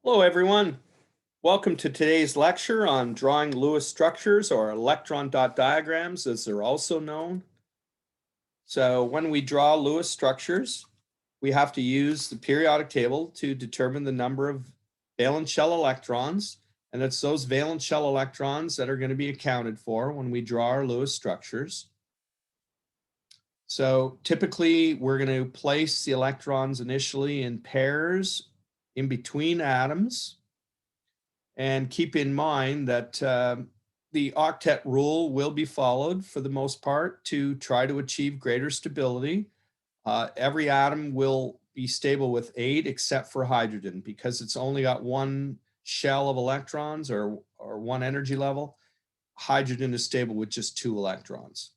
Hello, everyone. Welcome to today's lecture on drawing Lewis structures, or electron dot diagrams, as they're also known. So when we draw Lewis structures, we have to use the periodic table to determine the number of valence shell electrons, and it's those valence shell electrons that are going to be accounted for when we draw our Lewis structures. So typically, we're going to place the electrons initially in pairs in between atoms. And keep in mind that the octet rule will be followed for the most part to try to achieve greater stability. Every atom will be stable with 8 except for hydrogen, because it's only got one shell of electrons or one energy level. Hydrogen is stable with just 2 electrons.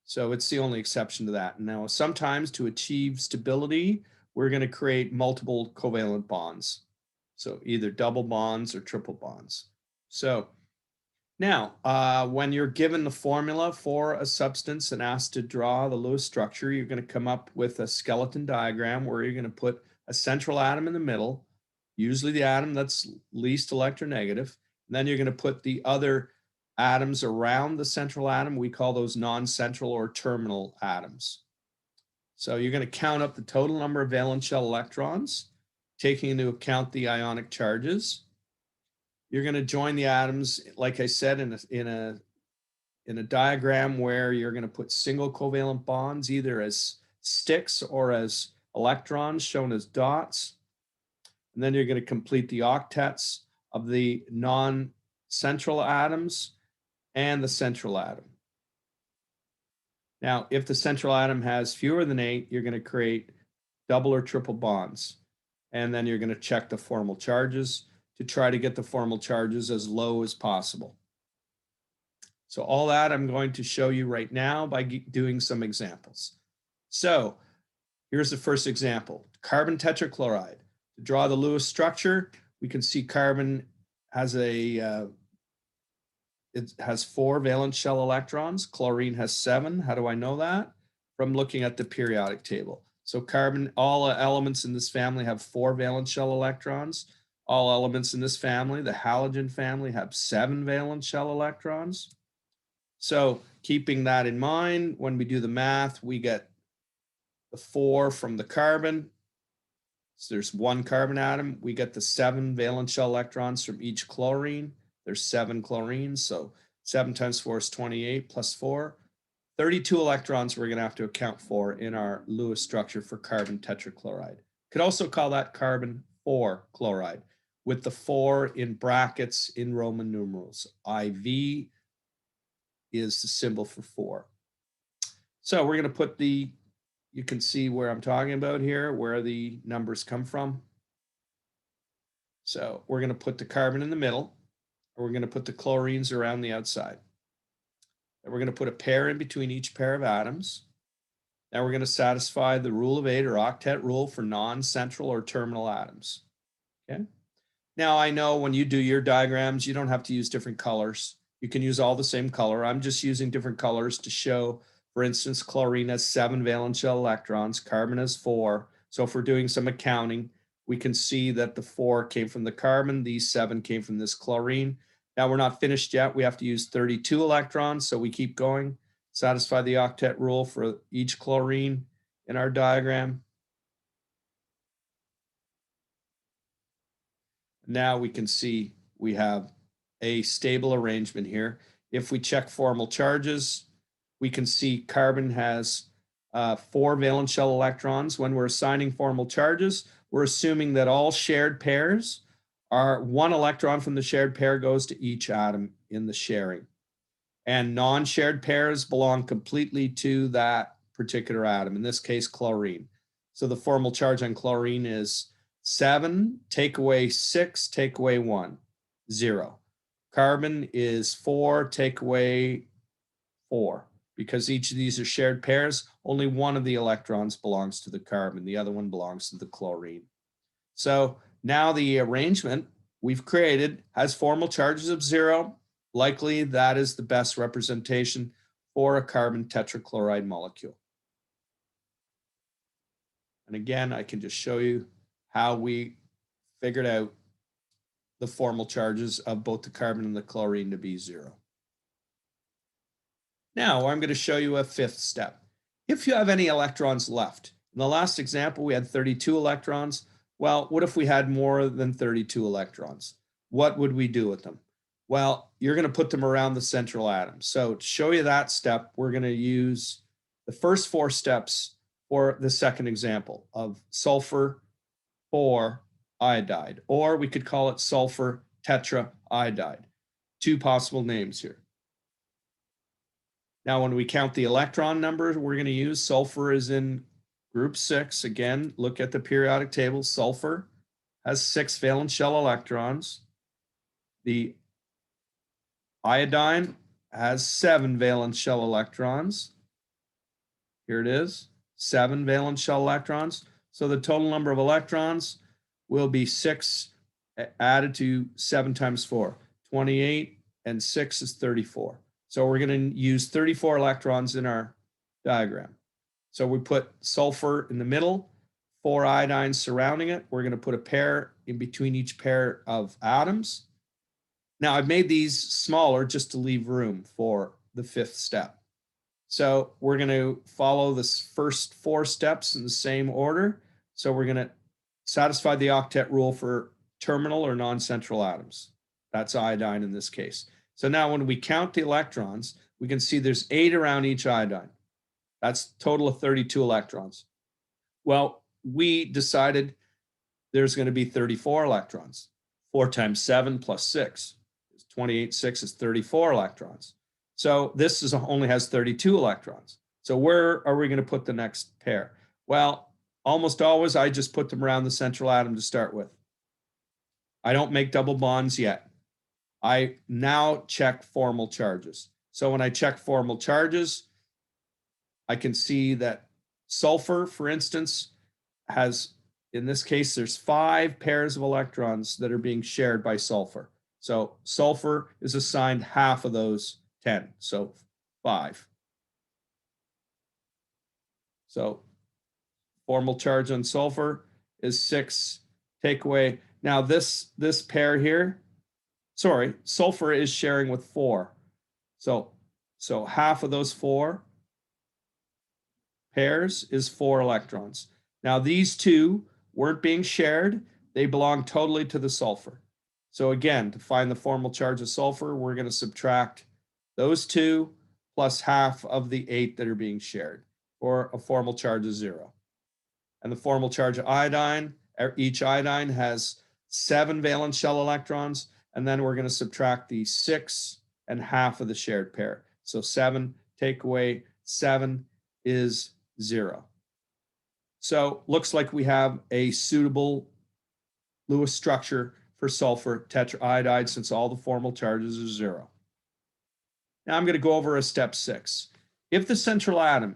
So it's the only exception to that. Now, sometimes to achieve stability, we're going to create multiple covalent bonds. So either double bonds or triple bonds. So now, when you're given the formula for a substance and asked to draw the Lewis structure, you're going to come up with a skeleton diagram where you're going to put a central atom in the middle, usually the atom that's least electronegative. And then you're going to put the other atoms around the central atom. We call those non-central or terminal atoms. So you're going to count up the total number of valence shell electrons, taking into account the ionic charges. You're going to join the atoms, like I said, in a diagram where you're going to put single covalent bonds, either as sticks or as electrons, shown as dots. And then you're going to complete the octets of the non-central atoms and the central atom. Now, if the central atom has fewer than 8, you're going to create double or triple bonds. And then you're going to check the formal charges to try to get the formal charges as low as possible. So all that I'm going to show you right now by doing some examples. So here's the first example, carbon tetrachloride. To draw the Lewis structure, we can see carbon has it has 4 valence shell electrons. Chlorine has 7. How do I know that? From looking at the periodic table. So carbon, all elements in this family have 4 valence shell electrons. All elements in this family, the halogen family, have 7 valence shell electrons. So keeping that in mind, when we do the math, we get the 4 from the carbon. So there's 1 carbon atom. We get the 7 valence shell electrons from each chlorine. There's 7 chlorines, so 7 times 4 is 28 plus 4. 32 electrons we're going to have to account for in our Lewis structure for carbon tetrachloride. Could also call that carbon 4 chloride, with the 4 in brackets in Roman numerals. IV is the symbol for 4. So we're going to put you can see where I'm talking about here, where the numbers come from. So we're going to put the carbon in the middle. We're going to put the chlorines around the outside. And we're going to put a pair in between each pair of atoms. Now we're going to satisfy the rule of 8 or octet rule for non-central or terminal atoms. Okay. Now I know when you do your diagrams, you don't have to use different colors. You can use all the same color. I'm just using different colors to show, for instance, chlorine has 7 valence shell electrons, carbon has 4. So if we're doing some accounting, we can see that the 4 came from the carbon, these 7 came from this chlorine. Now we're not finished yet. We have to use 32 electrons, so we keep going, satisfy the octet rule for each chlorine in our diagram. Now we can see we have a stable arrangement here. If we check formal charges, we can see carbon has 4 valence shell electrons. When we're assigning formal charges, we're assuming that all shared pairs are 1 electron from the shared pair goes to each atom in the sharing. And non-shared pairs belong completely to that particular atom, in this case, chlorine. So the formal charge on chlorine is 7, take away 6, take away 1, 0. Carbon is 4, take away 4. Because each of these are shared pairs, only one of the electrons belongs to the carbon. The other one belongs to the chlorine. So now the arrangement we've created has formal charges of 0. Likely that is the best representation for a carbon tetrachloride molecule. And again, I can just show you how we figured out the formal charges of both the carbon and the chlorine to be 0. Now I'm going to show you a 5th step. If you have any electrons left, in the last example we had 32 electrons. Well, what if we had more than 32 electrons? What would we do with them? Well, you're going to put them around the central atom. So to show you that step, we're going to use the first 4 steps for the second example of sulfur 4 iodide, or we could call it sulfur tetra iodide. 2 possible names here. Now, when we count the electron numbers we're going to use, sulfur is in group 6. Again, look at the periodic table. Sulfur has 6 valence shell electrons. The iodine has 7 valence shell electrons. Here it is, 7 valence shell electrons. So the total number of electrons will be 6 added to 7 times 4, 28, and 6 is 34. So we're going to use 34 electrons in our diagram. So we put sulfur in the middle, 4 iodines surrounding it. We're going to put a pair in between each pair of atoms. Now I've made these smaller just to leave room for the 5th step. So we're going to follow this first 4 steps in the same order. So we're going to satisfy the octet rule for terminal or non-central atoms. That's iodine in this case. So now when we count the electrons, we can see there's 8 around each iodine. That's a total of 32 electrons. Well, we decided there's going to be 34 electrons. 4 times 7 plus 6 is 28. 6 is 34 electrons. So this only has 32 electrons. So where are we going to put the next pair? Well, almost always I just put them around the central atom to start with. I don't make double bonds yet. I now check formal charges. So when I check formal charges, I can see that sulfur, for instance, has, in this case, there's 5 pairs of electrons that are being shared by sulfur. So sulfur is assigned half of those 10, so 5. So formal charge on sulfur is 6. Take away. Now this pair here, sorry, sulfur is sharing with 4. So half of those 4 pairs is 4 electrons. Now these 2 weren't being shared. They belong totally to the sulfur. So again, to find the formal charge of sulfur, we're going to subtract those 2 plus half of the 8 that are being shared for a formal charge of 0. And the formal charge of iodine, each iodine has 7 valence shell electrons, and then we're going to subtract the 6 and half of the shared pair. So 7 take away 7 is 0. So looks like we have a suitable Lewis structure for sulfur tetraiodide since all the formal charges are 0. Now I'm going to go over a step 6. If the central atom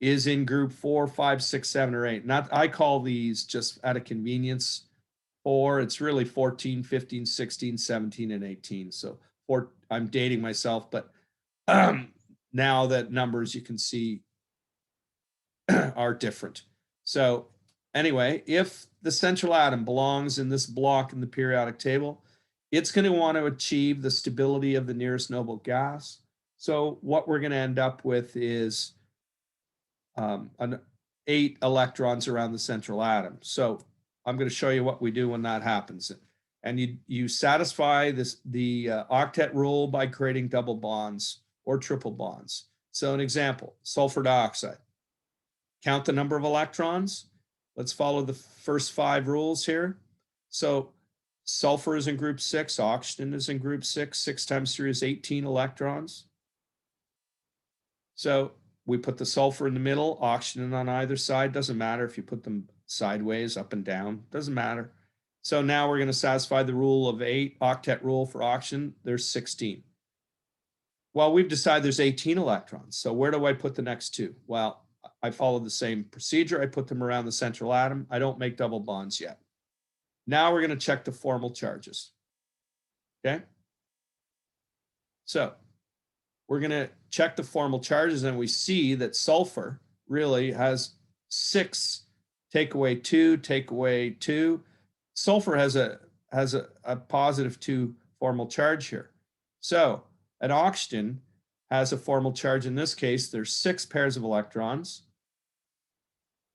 is in group 4, 5, 6, 7, or 8, I call these just out of convenience 4, it's really 14, 15, 16, 17, and 18. So I'm dating myself, but now that numbers you can see are different. So anyway, if the central atom belongs in this block in the periodic table, it's going to want to achieve the stability of the nearest noble gas. So what we're going to end up with is 8 electrons around the central atom. So I'm going to show you what we do when that happens. And you satisfy the octet rule by creating double bonds or triple bonds. So an example, sulfur dioxide. Count the number of electrons. Let's follow the first 5 rules here. So sulfur is in group 6, oxygen is in group 6. 6 times 3 is 18 electrons. So we put the sulfur in the middle, oxygen on either side. Doesn't matter if you put them sideways, up and down. Doesn't matter. So now we're going to satisfy the rule of 8, octet rule for oxygen. There's 16. Well, we've decided there's 18 electrons. So where do I put the next 2? Well, I follow the same procedure. I put them around the central atom. I don't make double bonds yet. Now we're going to check the formal charges. Okay. So we're going to check the formal charges, and we see that sulfur really has 6, take away 2, take away 2. Sulfur has has a positive 2 formal charge here. So an oxygen has a formal charge. In this case, there's 6 pairs of electrons.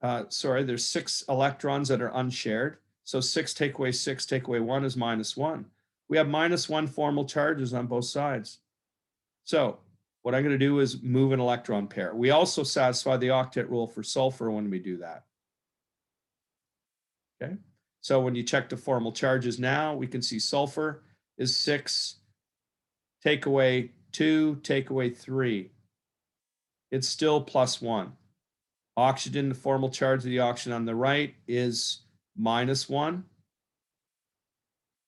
There's 6 electrons that are unshared. So 6 take away 6 take away 1 is -1. We have -1 formal charges on both sides. So what I'm going to do is move an electron pair. We also satisfy the octet rule for sulfur when we do that. Okay, so when you check the formal charges now, we can see sulfur is 6, take away 2, take away 3. It's still +1. Oxygen, the formal charge of the oxygen on the right is -1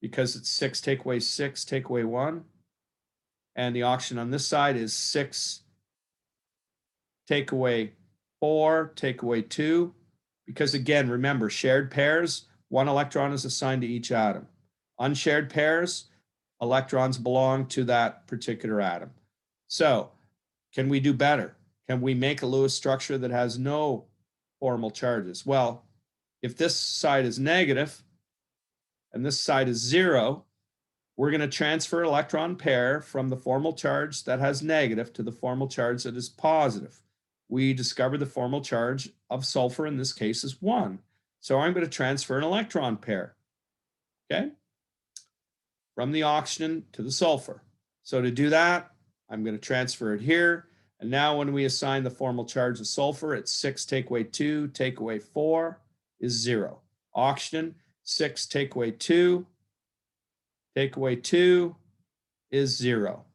because it's 6, take away 6, take away 1. And the oxygen on this side is 6, take away 4, take away 2. Because again, remember, shared pairs, 1 electron is assigned to each atom. Unshared pairs, electrons belong to that particular atom. So can we do better? Can we make a Lewis structure that has no formal charges? Well, if this side is negative and this side is 0, we're going to transfer an electron pair from the formal charge that has negative to the formal charge that is positive. We discovered the formal charge of sulfur in this case is 1. So I'm going to transfer an electron pair, okay, from the oxygen to the sulfur. So to do that, I'm going to transfer it here. And now when we assign the formal charge of sulfur, it's 6 take away 2, take away 4 is 0. Oxygen, 6 take away 2, take away 2 is 0.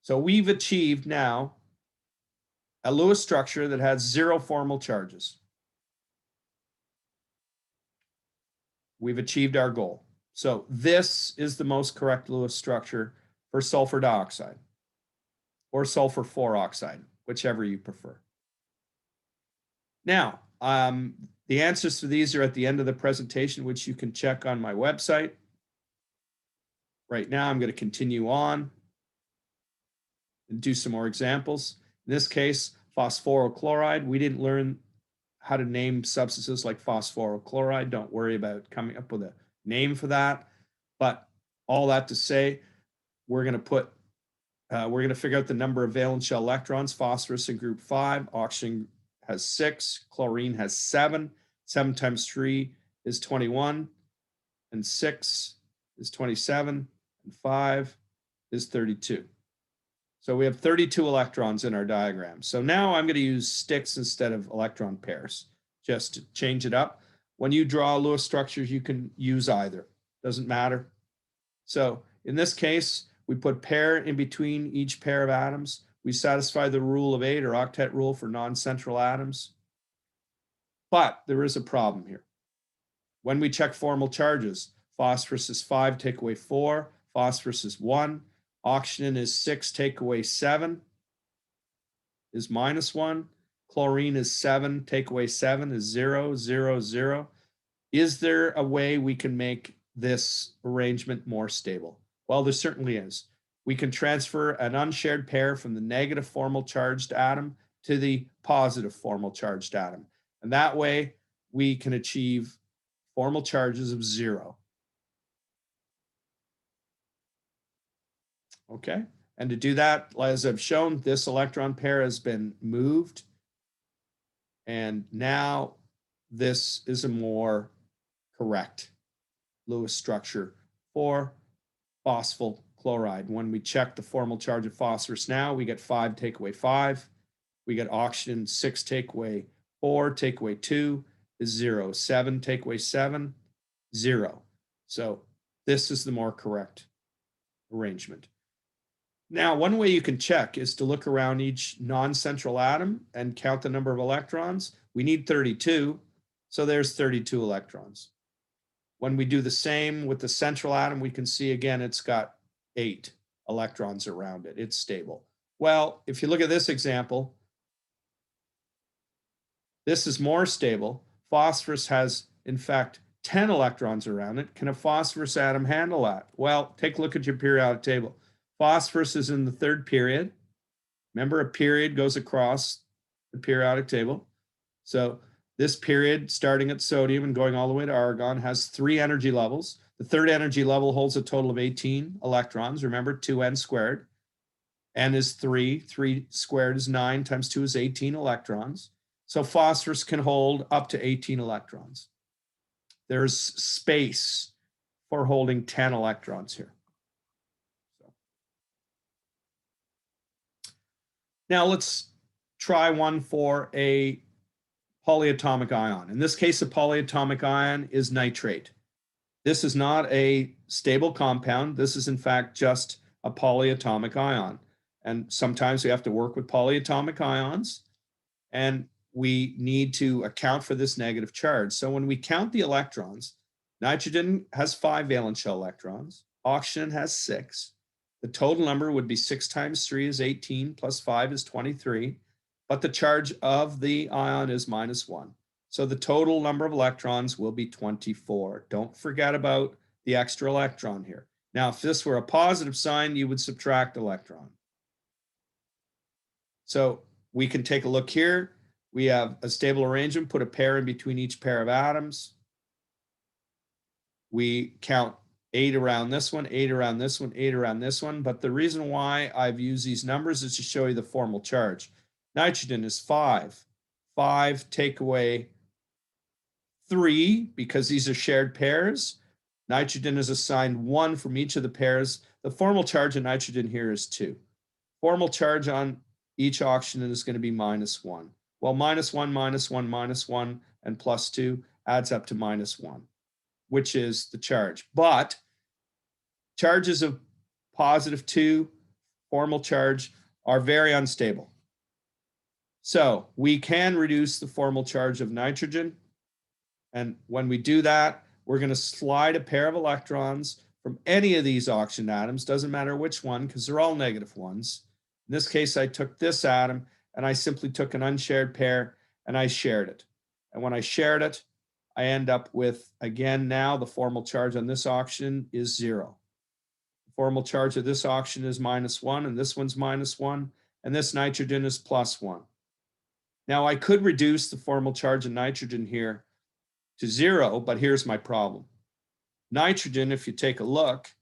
So we've achieved now a Lewis structure that has 0 formal charges. We've achieved our goal. So this is the most correct Lewis structure for sulfur dioxide or sulfur 4 oxide, whichever you prefer. Now, the answers to these are at the end of the presentation, which you can check on my website. Right now, I'm going to continue on and do some more examples. In this case, phosphochloride. We didn't learn how to name substances like phosphochloride. Don't worry about coming up with a name for that. But all that to say, we're going to figure out the number of valence shell electrons. Phosphorus in group 5, oxygen has 6, chlorine has 7. 7 times 3 is 21, and 6 is 27, and 5 is 32. So we have 32 electrons in our diagram. So now I'm going to use sticks instead of electron pairs, just to change it up. When you draw Lewis structures, you can use either. Doesn't matter. So in this case, we put pair in between each pair of atoms. We satisfy the rule of 8 or octet rule for non-central atoms. But there is a problem here. When we check formal charges, phosphorus is 5, take away 4. Phosphorus is 1. Oxygen is 6, take away 7 is -1. Chlorine is 7, take away 7 is 0, 0, 0. Is there a way we can make this arrangement more stable? Well, there certainly is. We can transfer an unshared pair from the negative formal charged atom to the positive formal charged atom. And that way we can achieve formal charges of 0. Okay, and to do that, as I've shown, this electron pair has been moved. And now this is a more correct Lewis structure for phosphochloride. When we check the formal charge of phosphorus now, we get 5, take away 5. We get oxygen, 6, take away 4, take away 2 is 0. 7, take away 7, 0. So this is the more correct arrangement. Now, one way you can check is to look around each non-central atom and count the number of electrons. We need 32, so there's 32 electrons. When we do the same with the central atom, we can see again it's got 8 electrons around it. It's stable. Well, if you look at this example, this is more stable. Phosphorus has, in fact, 10 electrons around it. Can a phosphorus atom handle that? Well, take a look at your periodic table. Phosphorus is in the 3rd period. Remember, a period goes across the periodic table. So This period, starting at sodium and going all the way to argon, has 3 energy levels. The third energy level holds a total of 18 electrons. Remember, 2n squared. N is 3. 3 squared is 9 times 2 is 18 electrons. So phosphorus can hold up to 18 electrons. There's space for holding 10 electrons here. Now let's try one for a polyatomic ion. In this case, a polyatomic ion is nitrate. This is not a stable compound. This is in fact just a polyatomic ion. And sometimes we have to work with polyatomic ions, and we need to account for this negative charge. So when we count the electrons, nitrogen has 5 valence shell electrons, oxygen has 6. The total number would be 6 times 3 is 18, plus 5 is 23, but the charge of the ion is -1. So the total number of electrons will be 24. Don't forget about the extra electron here. Now, if this were a positive sign, you would subtract electron. So we can take a look here. We have a stable arrangement, put a pair in between each pair of atoms. We count 8 around this one, 8 around this one, 8 around this one. But the reason why I've used these numbers is to show you the formal charge. Nitrogen is 5. 5 take away 3, because these are shared pairs. Nitrogen is assigned 1 from each of the pairs. The formal charge of nitrogen here is 2. Formal charge on each oxygen is going to be -1. Well, -1, -1, -1, and +2 adds up to -1, which is the charge. But charges of +2, formal charge, are very unstable. So we can reduce the formal charge of nitrogen. And when we do that, we're going to slide a pair of electrons from any of these oxygen atoms, doesn't matter which one, because they're all -1s. In this case, I took this atom and I simply took an unshared pair and I shared it. And when I shared it, I end up with, again, now the formal charge on this oxygen is 0. The formal charge of this oxygen is -1, and this one's -1, and this nitrogen is +1. Now I could reduce the formal charge of nitrogen here to 0, but here's my problem. Nitrogen, if you take a look,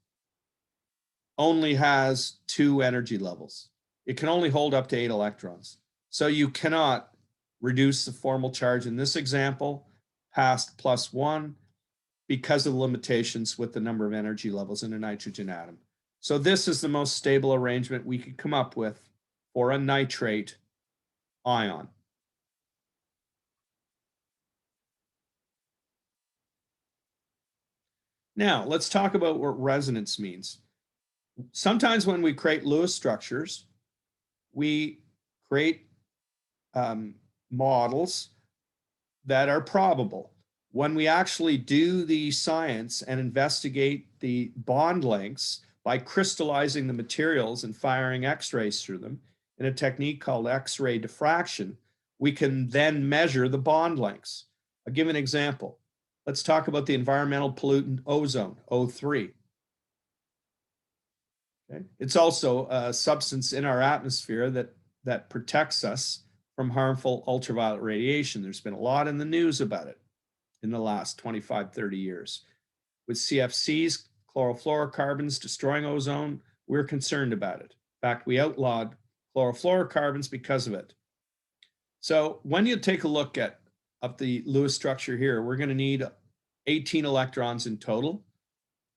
only has 2 energy levels. It can only hold up to 8 electrons. So you cannot reduce the formal charge in this example past +1 because of the limitations with the number of energy levels in a nitrogen atom. So this is the most stable arrangement we could come up with for a nitrate ion. Now, let's talk about what resonance means. Sometimes when we create Lewis structures, we create models that are probable. When we actually do the science and investigate the bond lengths by crystallizing the materials and firing X-rays through them in a technique called X-ray diffraction, we can then measure the bond lengths. I'll give an example. Let's talk about the environmental pollutant ozone, O3. Okay. It's also a substance in our atmosphere that protects us from harmful ultraviolet radiation. There's been a lot in the news about it in the last 25, 30 years. With CFCs, chlorofluorocarbons destroying ozone, we're concerned about it. In fact, we outlawed chlorofluorocarbons because of it. So when you take a look at the Lewis structure here, we're going to need 18 electrons in total.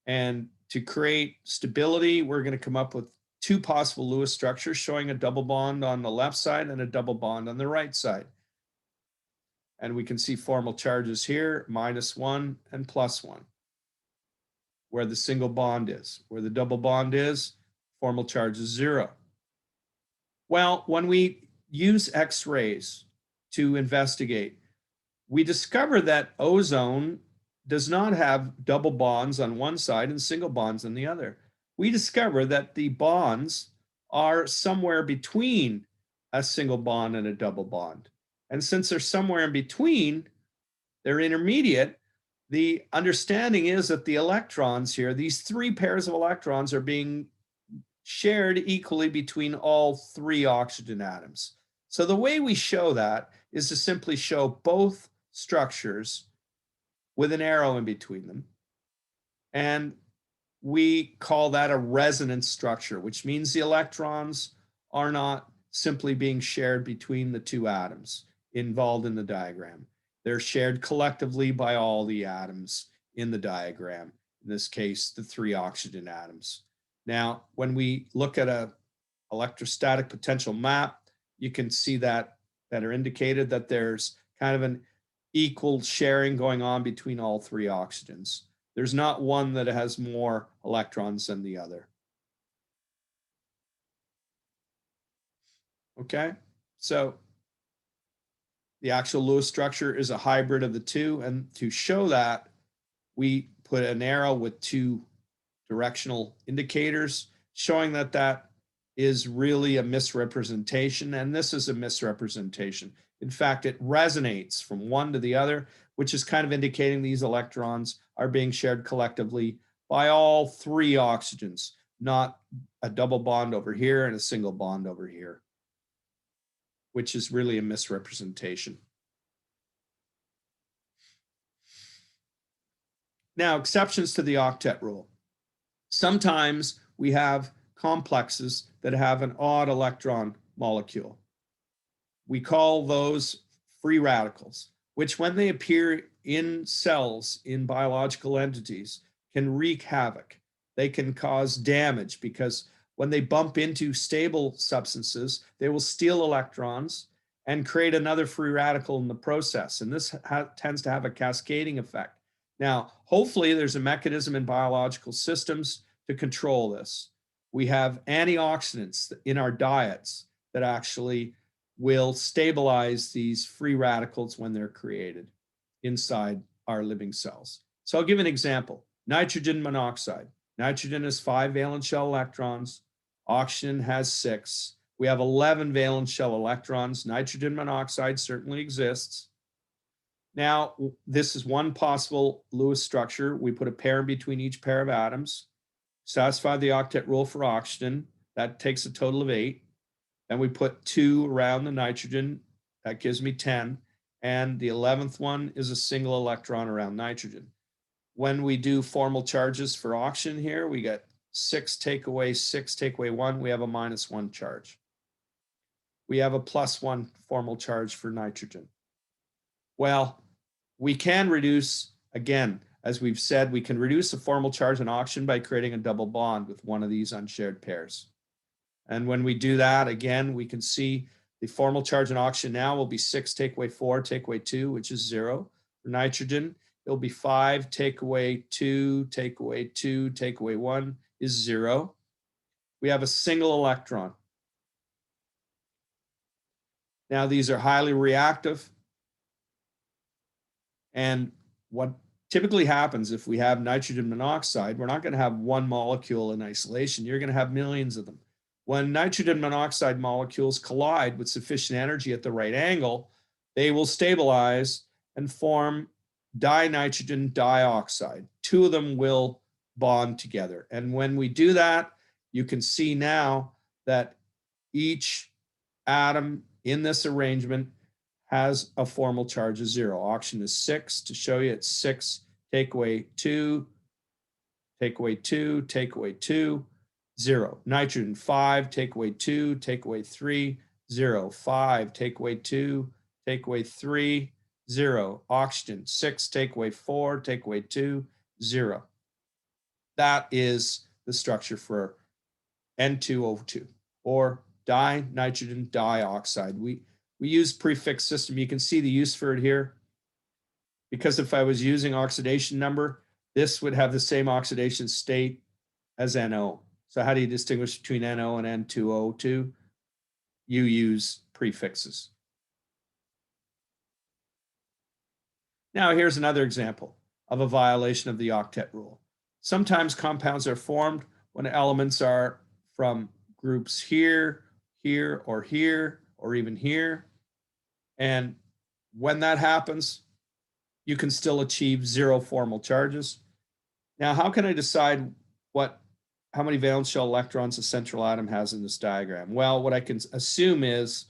And to create stability, we're going to come up with 2 possible Lewis structures showing a double bond on the left side and a double bond on the right side. And we can see formal charges here, -1 and +1, where the single bond is. Where the double bond is, formal charge is 0. Well, when we use X-rays to investigate, we discover that ozone does not have double bonds on one side and single bonds on the other. We discover that the bonds are somewhere between a single bond and a double bond. And since they're somewhere in between, they're intermediate, the understanding is that the electrons here, these 3 pairs of electrons, are being shared equally between all 3 oxygen atoms. So the way we show that is to simply show both structures with an arrow in between them. And we call that a resonance structure, which means the electrons are not simply being shared between the two atoms involved in the diagram. They're shared collectively by all the atoms in the diagram, in this case, the 3 oxygen atoms. Now, when we look at an electrostatic potential map, you can see that are indicated that there's kind of an equal sharing going on between all 3 oxygens. There's not one that has more electrons than the other. Okay, so the actual Lewis structure is a hybrid of the two, and to show that, we put an arrow with 2 directional indicators showing that that is really a misrepresentation, and this is a misrepresentation. In fact, it resonates from one to the other, which is kind of indicating these electrons are being shared collectively by all 3 oxygens, not a double bond over here and a single bond over here, which is really a misrepresentation. Now, exceptions to the octet rule. Sometimes we have complexes that have an odd electron molecule. We call those free radicals, which when they appear in cells, in biological entities, can wreak havoc. They can cause damage because when they bump into stable substances, they will steal electrons and create another free radical in the process. And this tends to have a cascading effect. Now, hopefully there's a mechanism in biological systems to control this. We have antioxidants in our diets that actually will stabilize these free radicals when they're created inside our living cells. So I'll give an example. Nitrogen monoxide. Nitrogen has 5 valence shell electrons. Oxygen has 6. We have 11 valence shell electrons. Nitrogen monoxide certainly exists. Now, this is one possible Lewis structure. We put a pair in between each pair of atoms, satisfy the octet rule for oxygen. That takes a total of 8. And we put 2 around the nitrogen. That gives me 10. And the 11th one is a single electron around nitrogen. When we do formal charges for oxygen here, we get 6 take away 6 take away 1. We have a -1 charge. We have a +1 formal charge for nitrogen. Well, we can reduce, again, as we've said, we can reduce the formal charge on oxygen by creating a double bond with one of these unshared pairs. And when we do that, again, we can see the formal charge on oxygen now will be 6 take away 4 take away 2, which is 0. For nitrogen, it'll be 5 take away 2 take away 2 take away 1 is 0. We have a single electron. Now, these are highly reactive. And what typically happens if we have nitrogen monoxide, we're not going to have one molecule in isolation. You're going to have millions of them. When nitrogen monoxide molecules collide with sufficient energy at the right angle, they will stabilize and form dinitrogen dioxide. 2 of them will bond together. And when we do that, you can see now that each atom in this arrangement has a formal charge of 0. Oxygen is 6. To show you, it's 6 take away 2, take away 2, take away 2, 0. Nitrogen 5 take away 2, take away 3, 0. 5 take away 2, take away 3, 0. Oxygen 6 take away 4, take away 2, 0. That is the structure for N2O2 or dinitrogen dioxide. We use prefix system. You can see the use for it here. Because if I was using oxidation number, this would have the same oxidation state as NO. So how do you distinguish between NO and N2O2? You use prefixes. Now here's another example of a violation of the octet rule. Sometimes compounds are formed when elements are from groups here, here, or even here. And when that happens, you can still achieve 0 formal charges. Now, how can I decide how many valence shell electrons a central atom has in this diagram? Well, what I can assume is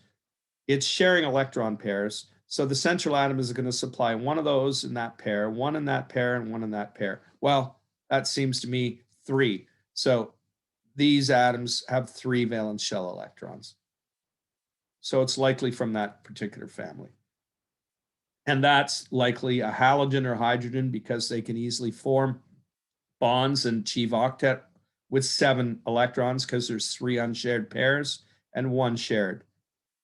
it's sharing electron pairs. So the central atom is going to supply one of those in that pair, one in that pair, and one in that pair. Well, that seems to me 3. So these atoms have 3 valence shell electrons. So it's likely from that particular family. And that's likely a halogen or hydrogen because they can easily form bonds and achieve octet with 7 electrons because there's 3 unshared pairs and 1 shared.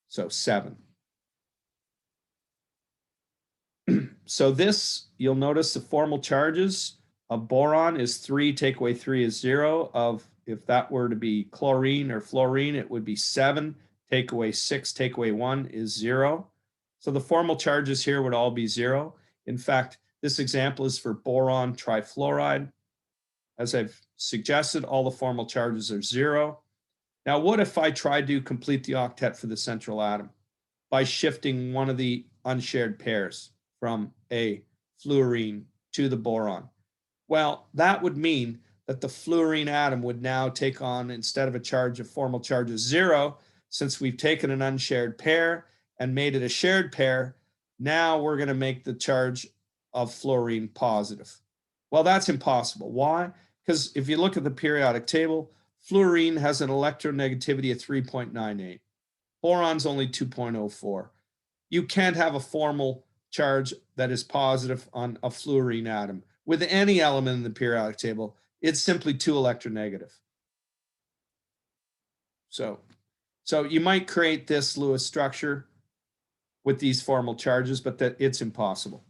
So 7. So this, you'll notice the formal charges of boron is 3, take away 3 is 0. Of, if that were to be chlorine or fluorine, it would be 7, take away 6, take away 1 is 0. So the formal charges here would all be 0. In fact, this example is for boron trifluoride. As I've suggested, all the formal charges are 0. Now, what if I try to complete the octet for the central atom by shifting one of the unshared pairs from a fluorine to the boron? Well, that would mean that the fluorine atom would now take on, instead of a charge of formal charges 0, since we've taken an unshared pair and made it a shared pair, now we're going to make the charge of fluorine positive. Well, that's impossible. Why? Because if you look at the periodic table, fluorine has an electronegativity of 3.98. Boron's only 2.04. You can't have a formal charge that is positive on a fluorine atom with any element in the periodic table. It's simply too electronegative. So you might create this Lewis structure with these formal charges, but that it's impossible.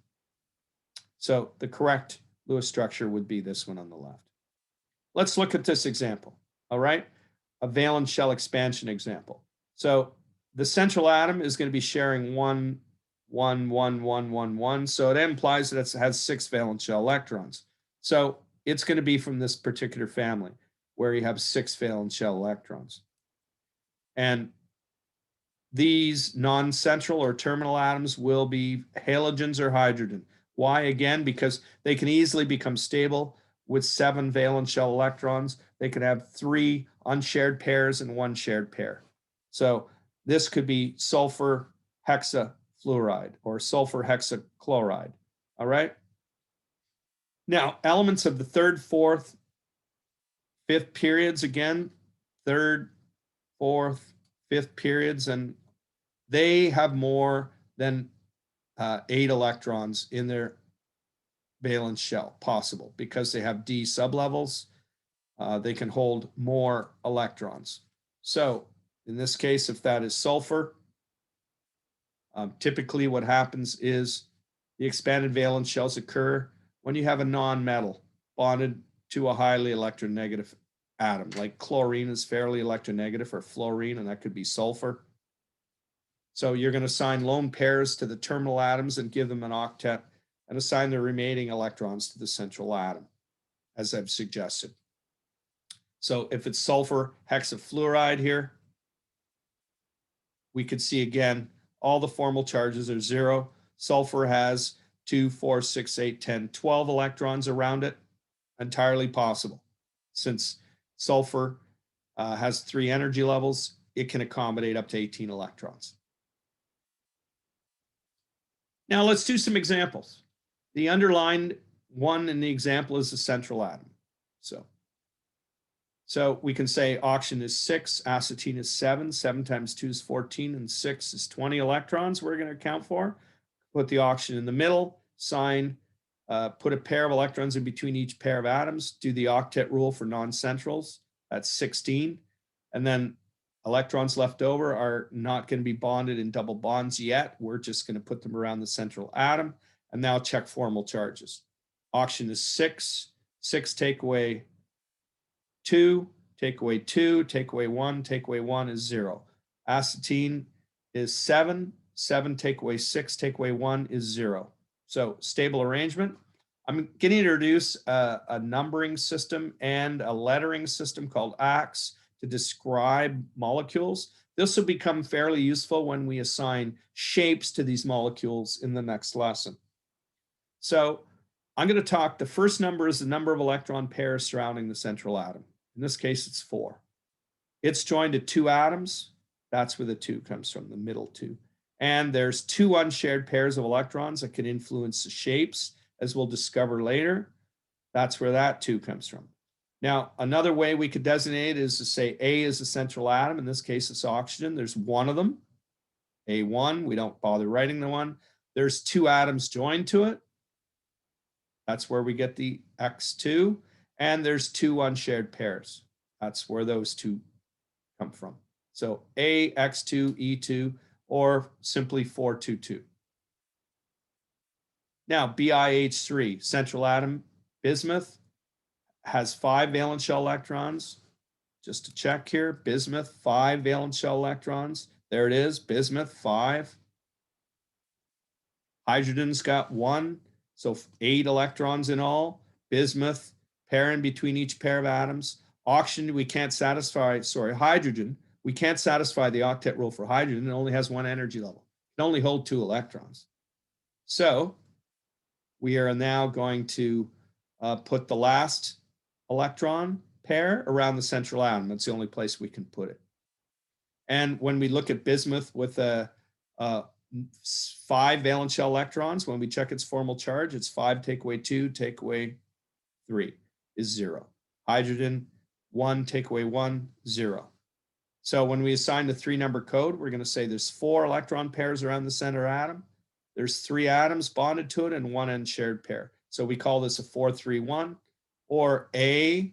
So the correct Lewis structure would be this one on the left. Let's look at this example, all right? A valence shell expansion example. So the central atom is going to be sharing 1, 1, 1, 1, 1, 1. So it implies that it has 6 valence shell electrons. So it's going to be from this particular family where you have 6 valence shell electrons. And these non-central or terminal atoms will be halogens or hydrogen. Why? Again, because they can easily become stable with 7 valence shell electrons. They could have 3 unshared pairs and 1 shared pair. So this could be sulfur hexafluoride or sulfur hexachloride. All right. Now, elements of the 3rd, 4th, 5th periods, again, 3rd, 4th, 5th periods, and they have more than 8 electrons in their valence shell possible because they have D sublevels. They can hold more electrons. So in this case, if that is sulfur, typically what happens is the expanded valence shells occur when you have a non-metal bonded to a highly electronegative atom, like chlorine is fairly electronegative, or fluorine, and that could be sulfur. So you're going to assign lone pairs to the terminal atoms and give them an octet and assign the remaining electrons to the central atom, as I've suggested. So if it's sulfur hexafluoride here, we could see again, all the formal charges are 0. Sulfur has 2, 4, 6, 8, 10, 12 electrons around it. Entirely possible. Since sulfur has 3 energy levels, it can accommodate up to 18 electrons. Now let's do some examples. The underlined one in the example is the central atom. So we can say oxygen is 6, acetine is 7, 7 times 2 is 14, and 6 is 20 electrons we're going to account for. Put the oxygen in the middle, put a pair of electrons in between each pair of atoms, do the octet rule for non-centrals, that's 16. And then electrons left over are not going to be bonded in double bonds yet. We're just going to put them around the central atom. And now check formal charges. Oxygen is 6, 6 take away 2, take away 2, take away 1, take away 1 is 0. Acetine is 7, 7 take away 6, take away 1 is 0. So stable arrangement. I'm going to introduce a numbering system and a lettering system called ACS to describe molecules. This will become fairly useful when we assign shapes to these molecules in the next lesson. So I'm going to talk, the first number is the number of electron pairs surrounding the central atom. In this case, it's 4. It's joined to 2 atoms. That's where the 2 comes from, the middle 2. And there's two unshared pairs of electrons that can influence the shapes, as we'll discover later. That's where that 2 comes from. Now, another way we could designate is to say A is the central atom. In this case, it's oxygen. There's one of them, A1. We don't bother writing the one. There's 2 atoms joined to it. That's where we get the X2. And there's 2 unshared pairs. That's where those 2 come from. So A, X2, E2, or simply 422. Now, BiH3, central atom, bismuth, has 5 valence shell electrons. Just to check here, bismuth, 5 valence shell electrons. There it is, bismuth, 5. Hydrogen's got 1, so 8 electrons in all. Bismuth, pair in between each pair of atoms. Oxygen, we can't satisfy, hydrogen, we can't satisfy the octet rule for hydrogen. It only has 1 energy level. It can only hold 2 electrons. So we are now going to put the last electron pair around the central atom. That's the only place we can put it. And when we look at bismuth with 5 valence shell electrons, when we check its formal charge, it's 5 take away 2, take away 3 is 0. Hydrogen, 1 take away 1, 0. So when we assign the 3-number code, we're going to say there's 4 electron pairs around the center atom. There's 3 atoms bonded to it and 1 unshared pair. So we call this a 431, or A,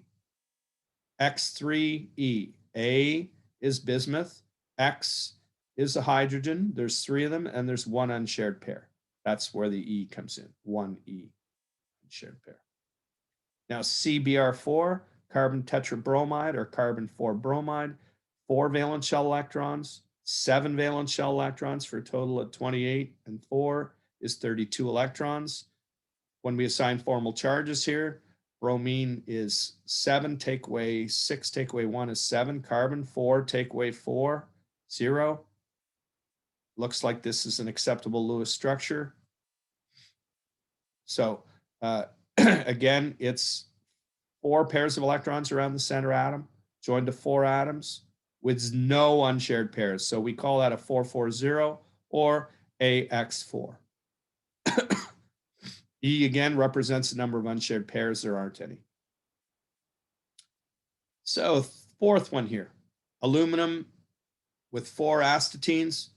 X3E. A is bismuth, X is a hydrogen. There's 3 of them, and there's 1 unshared pair. That's where the E comes in, 1E, unshared pair. Now CBr4, carbon tetrabromide or carbon 4 bromide, 4 valence shell electrons, 7 valence shell electrons for a total of 28, and 4 is 32 electrons. When we assign formal charges here, bromine is 7, take away 6, take away 1 is 7. Carbon 4, take away 4, 0. Looks like this is an acceptable Lewis structure. So again, it's 4 pairs of electrons around the center atom, joined to 4 atoms with no unshared pairs. So we call that a 440 or AX4. E again represents the number of unshared pairs. There aren't any. So 4th one here, aluminum with 4 astatines.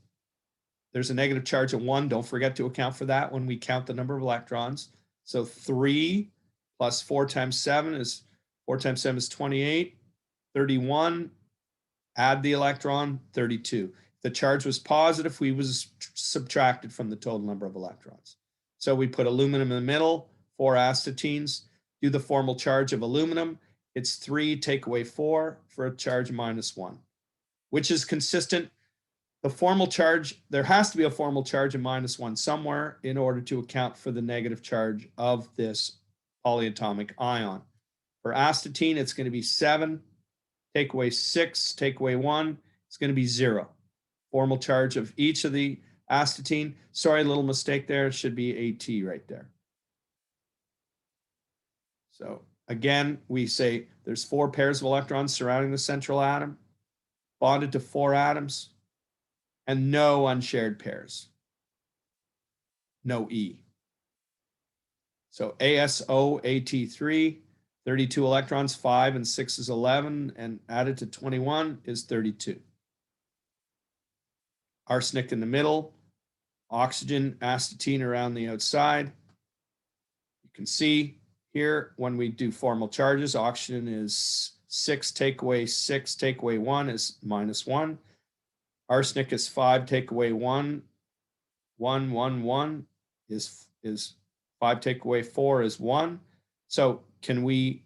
There's a negative charge of 1. Don't forget to account for that when we count the number of electrons. So 3 plus 4 times 7 is 28. 31, add the electron, 32. If the charge was positive, we was subtracted from the total number of electrons. So we put aluminum in the middle, 4 astatines, do the formal charge of aluminum. It's 3 take away 4 for a charge of -1, which is consistent. The formal charge, there has to be a formal charge of -1 somewhere in order to account for the negative charge of this polyatomic ion. For astatine, it's going to be 7, take away 6, take away 1, it's going to be 0. Formal charge of each of the astatine, sorry, a little mistake there, it should be AT right there. So again, we say there's 4 pairs of electrons surrounding the central atom, bonded to 4 atoms, and no unshared pairs, no E. So ASOAT3, 32 electrons, 5 and 6 is 11, and added to 21 is 32. Arsenic in the middle, oxygen, astatine around the outside. You can see here when we do formal charges, oxygen is 6 take away 6 take away 1 is -1. Arsenic is 5 take away 1, 1, 1, 1 is 5 take away 4 is 1. So can we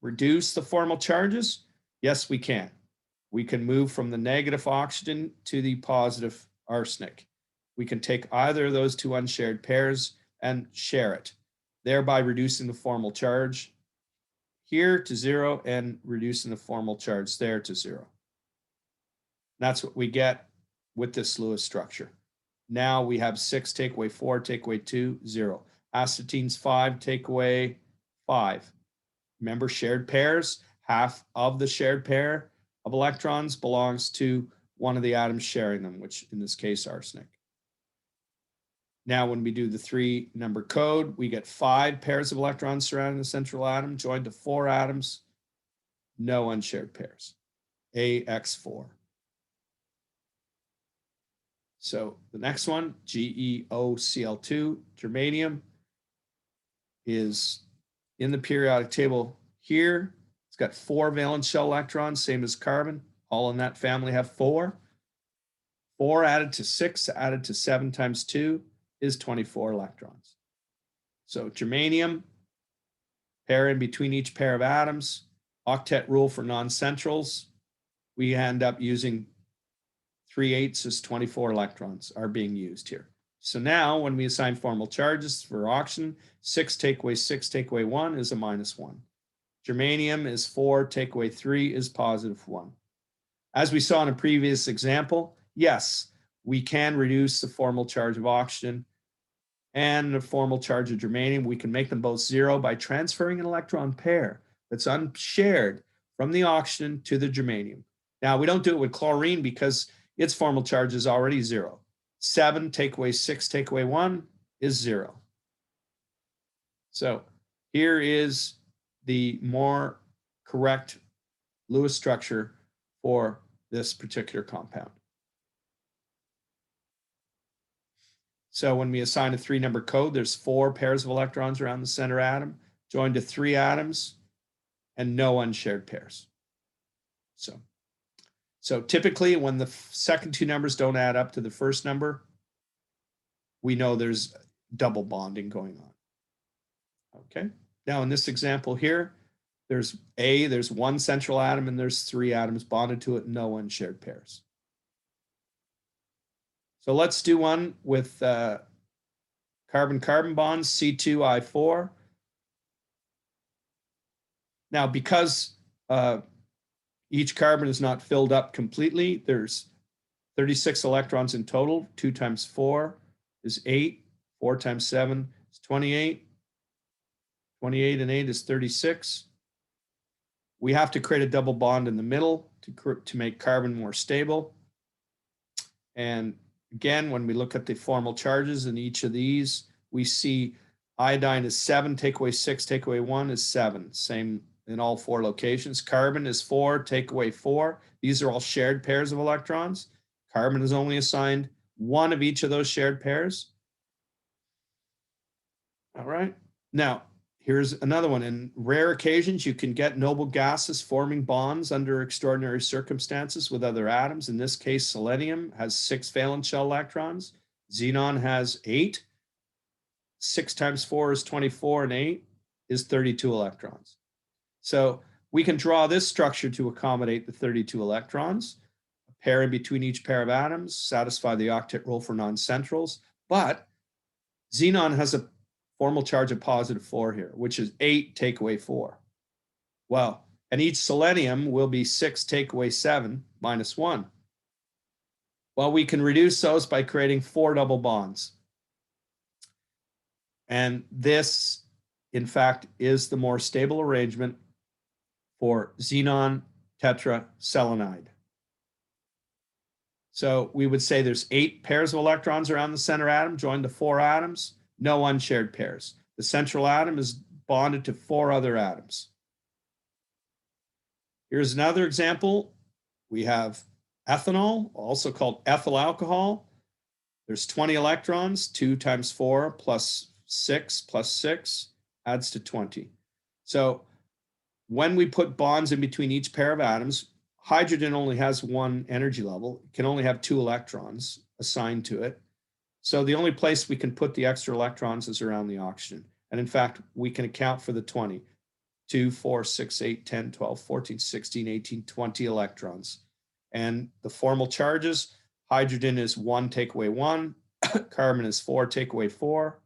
reduce the formal charges? Yes, we can. We can move from the negative oxygen to the positive arsenic. We can take either of those 2 unshared pairs and share it, thereby reducing the formal charge here to 0 and reducing the formal charge there to 0. That's what we get with this Lewis structure. Now we have 6 take away 4, take away 2, 0. Astatine's 5, take away 5. Remember, shared pairs, half of the shared pair of electrons belongs to one of the atoms sharing them, which in this case, arsenic. Now, when we do the 3-number code, we get 5 pairs of electrons surrounding the central atom, joined to 4 atoms, no unshared pairs, AX4. So the next one, GeOCl2, germanium, is in the periodic table here. It's got 4 valence shell electrons, same as carbon. All in that family have 4. 4 added to 6 added to 7 times 2 is 24 electrons. So germanium, pair in between each pair of atoms, octet rule for non-centrals. We end up using 3/8 is 24 electrons are being used here. So now when we assign formal charges for oxygen, 6 take away 6 take away 1 is a -1. Germanium is 4, take away 3 is +1. As we saw in a previous example, yes, we can reduce the formal charge of oxygen and the formal charge of germanium. We can make them both 0 by transferring an electron pair that's unshared from the oxygen to the germanium. Now, we don't do it with chlorine because its formal charge is already 0. 7 take away 6 take away 1 is 0. So here is the more correct Lewis structure for this particular compound. So when we assign a 3-number code, there's 4 pairs of electrons around the center atom, joined to 3 atoms, and no unshared pairs. So typically when the second 2 numbers don't add up to the first number, we know there's double bonding going on. Okay, now in this example here, there's 1 central atom and there's 3 atoms bonded to it, no unshared pairs. So let's do one with carbon-carbon bonds, C2I4. Now, because each carbon is not filled up completely, there's 36 electrons in total. 2 times 4 is 8. 4 times 7 is 28. 28 and 8 is 36. We have to create a double bond in the middle to make carbon more stable. And again, when we look at the formal charges in each of these, we see iodine is 7, take away 6, take away 1 is 7. Same in all 4 locations. Carbon is 4, take away 4. These are all shared pairs of electrons. Carbon is only assigned 1 of each of those shared pairs. All right. Now, here's another one. In rare occasions, you can get noble gases forming bonds under extraordinary circumstances with other atoms. In this case, selenium has 6 valence shell electrons. Xenon has 8. 6 times 4 is 24, and 8 is 32 electrons. So we can draw this structure to accommodate the 32 electrons, a pair in between each pair of atoms, satisfy the octet rule for non-centrals. But xenon has a formal charge of +4 here, which is 8 take away 4. Well, and each selenium will be 6 take away 7 -1. Well, we can reduce those by creating 4 double bonds. And this, in fact, is the more stable arrangement for xenon tetraselenide. So we would say there's 8 pairs of electrons around the center atom, joined to 4 atoms, no unshared pairs. The central atom is bonded to 4 other atoms. Here's another example. We have ethanol, also called ethyl alcohol. There's 20 electrons, 2 times 4 plus 6 plus 6 adds to 20. So when we put bonds in between each pair of atoms, hydrogen only has 1 energy level. It can only have 2 electrons assigned to it. So the only place we can put the extra electrons is around the oxygen. And in fact, we can account for the 20. 2, 4, 6, 8, 10, 12, 14, 16, 18, 20 electrons. And the formal charges, hydrogen is 1 take away 1, carbon is 4 take away 4,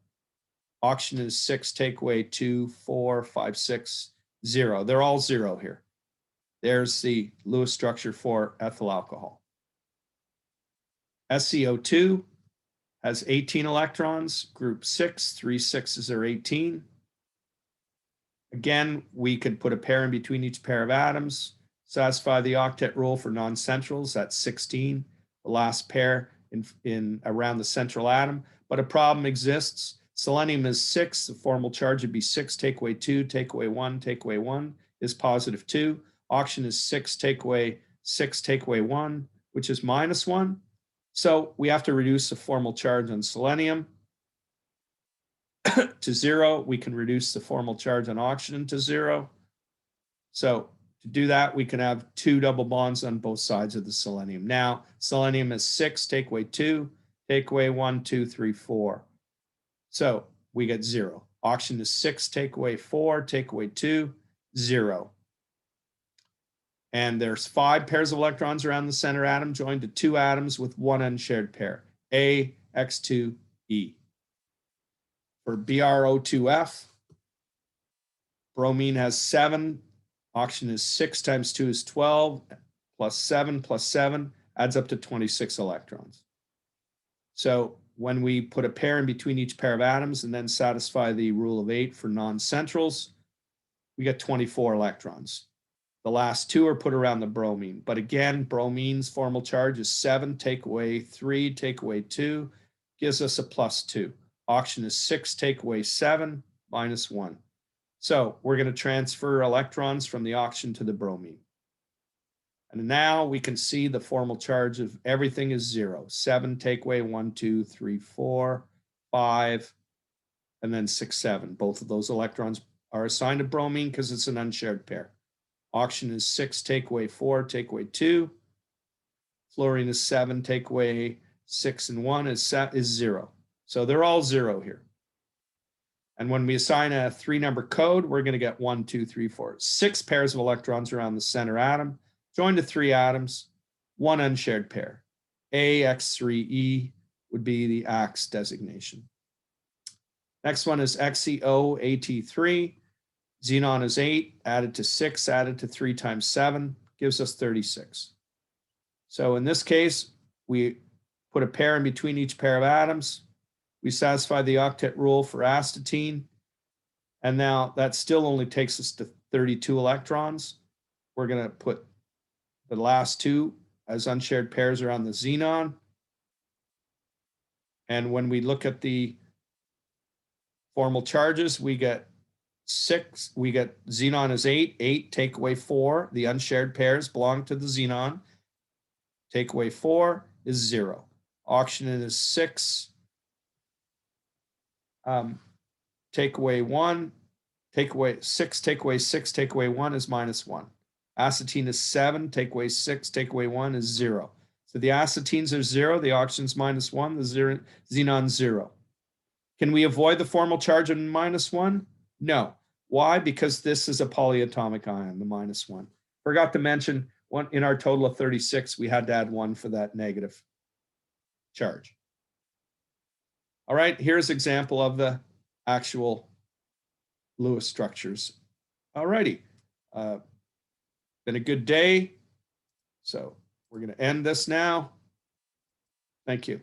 oxygen is 6 take away 2, 4, 5, 6, 0. They're all 0 here. There's the Lewis structure for ethyl alcohol. SCO2 has 18 electrons, group 6, 3 6s are 18. Again, we could put a pair in between each pair of atoms, satisfy the octet rule for non-centrals, that's 16. The last pair in around the central atom, but a problem exists. Selenium is 6. The formal charge would be 6, take away 2, take away 1, take away 1 is positive 2. Oxygen is 6, take away 6, take away 1, which is minus 1. So we have to reduce the formal charge on selenium to 0. We can reduce the formal charge on oxygen to 0. So to do that, we can have 2 double bonds on both sides of the selenium. Now, selenium is 6, take away 2, take away 1, 2, 3, 4. So we get 0. Oxygen is 6, take away 4, take away 2, 0. And there's 5 pairs of electrons around the center atom joined to 2 atoms with 1 unshared pair, A, X2, E. For BrO2F, bromine has 7, oxygen is 6 times 2 is 12, plus 7 adds up to 26 electrons. So when we put a pair in between each pair of atoms and then satisfy the rule of 8 for non-centrals, we get 24 electrons. The last 2 are put around the bromine. But again, bromine's formal charge is 7, take away 3, take away 2, gives us a plus 2. Oxygen is 6, take away 7, minus 1. So we're going to transfer electrons from the oxygen to the bromine. And now we can see the formal charge of everything is 0. 7, take away 1, 2, 3, 4, 5, and then 6, 7. Both of those electrons are assigned to bromine because it's an unshared pair. Oxygen is 6, take away 4, take away 2. Fluorine is 7, take away 6 and 1 is 0. So they're all 0 here. And when we assign a 3-number code, we're going to get 1, 2, 3, 4, 6 pairs of electrons around the center atom, joined to 3 atoms, 1 unshared pair. AX3E would be the AX designation. Next one is XeOAT3. Xenon is 8, added to 6, added to 3 times 7, gives us 36. So in this case, we put a pair in between each pair of atoms. We satisfy the octet rule for astatine. And now that still only takes us to 32 electrons. We're going to put the last 2 as unshared pairs around the xenon. And when we look at the formal charges, we get 6, we get xenon is 8, 8, take away 4. The unshared pairs belong to the xenon. Take away 4 is 0. Oxygen is 6. Take away 1, take away 6, take away 6, take away 1 is minus 1. Astatine is 7, take away 6, take away 1 is 0. So the acetines are 0, the oxygen's minus 1, the xenon's 0. Can we avoid the formal charge of minus 1? No. Why? Because this is a polyatomic ion, the minus 1. Forgot to mention, in our total of 36, we had to add 1 for that negative charge. All right, here's an example of the actual Lewis structures. All righty. Been a good day. So we're going to end this now. Thank you.